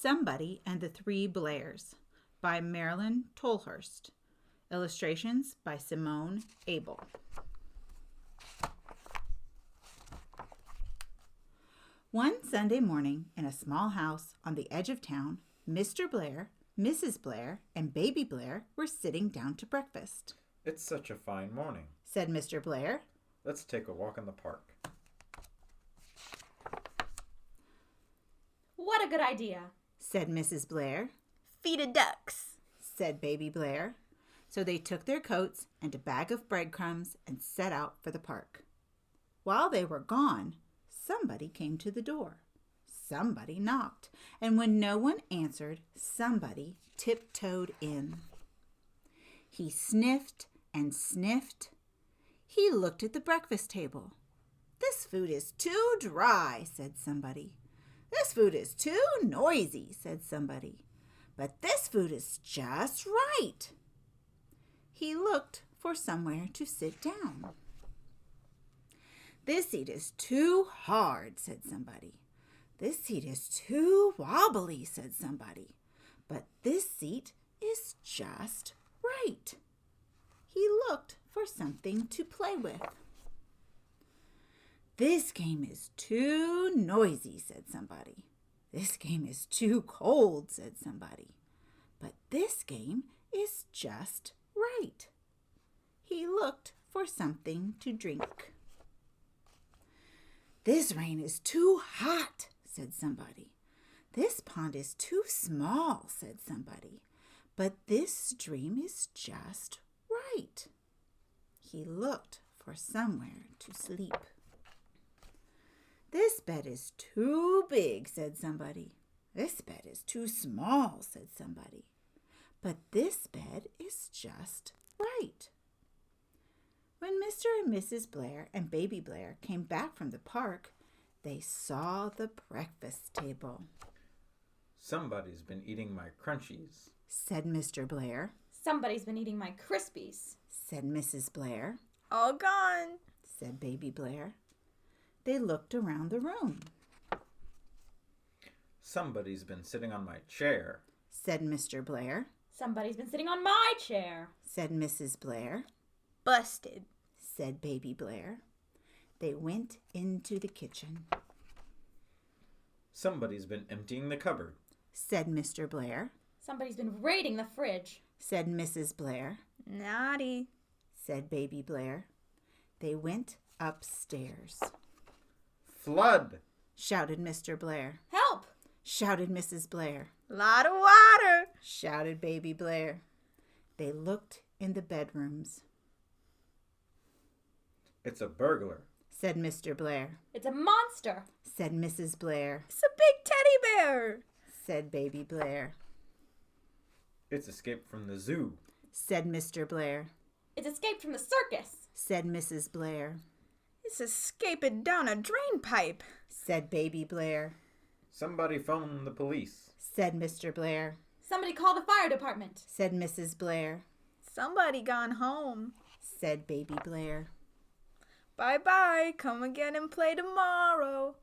Somebody and the Three Blairs by Marilyn Tolhurst. Illustrations by Simone Abel. One Sunday morning in a small house on the edge of town, Mr. Blair, Mrs. Blair, and Baby Blair were sitting down to breakfast. "It's such a fine morning," said Mr. Blair. "Let's take a walk in the park." "What a good idea," said Mrs. Blair. "Feed a ducks," said Baby Blair. So they took their coats and a bag of breadcrumbs and set out for the park. While they were gone, somebody came to the door. Somebody knocked, and when no one answered, somebody tiptoed in. He sniffed and sniffed. He looked at the breakfast table. "This food is too dry," said somebody. "This food is too noisy," said somebody. "But this food is just right." He looked for somewhere to sit down. "This seat is too hard," said somebody. "This seat is too wobbly," said somebody. "But this seat is just right." He looked for something to play with. "This game is too noisy," said somebody. "This game is too cold," said somebody. "But this game is just right." He looked for something to drink. "This rain is too hot," said somebody. "This pond is too small," said somebody. "But this stream is just right." He looked for somewhere to sleep. "This bed is too big," said somebody. "This bed is too small," said somebody. "But this bed is just right." When Mr. and Mrs. Blair and Baby Blair came back from the park, they saw the breakfast table. "Somebody's been eating my crunchies," said Mr. Blair. "Somebody's been eating my Crispies," said Mrs. Blair. "All gone," said Baby Blair. They looked around the room. "Somebody's been sitting on my chair," said Mr. Blair. "Somebody's been sitting on my chair," said Mrs. Blair. "Busted," said Baby Blair. They went into the kitchen. "Somebody's been emptying the cupboard," said Mr. Blair. "Somebody's been raiding the fridge," said Mrs. Blair. "Naughty," said Baby Blair. They went upstairs. "Flood!" shouted Mr. Blair. "Help!" shouted Mrs. Blair. "Lot of water," shouted Baby Blair. They looked in the bedrooms. "It's a burglar," said Mr. Blair. "It's a monster," said Mrs. Blair. "It's a big teddy bear," said Baby Blair. "It's escaped from the zoo," said Mr. Blair. "It's escaped from the circus," said Mrs. Blair. "It's escaping down a drain pipe," said Baby Blair. "Somebody phone the police," said Mr. Blair. "Somebody call the fire department," said Mrs. Blair. "Somebody gone home," said Baby Blair. "Bye-bye, come again and play tomorrow."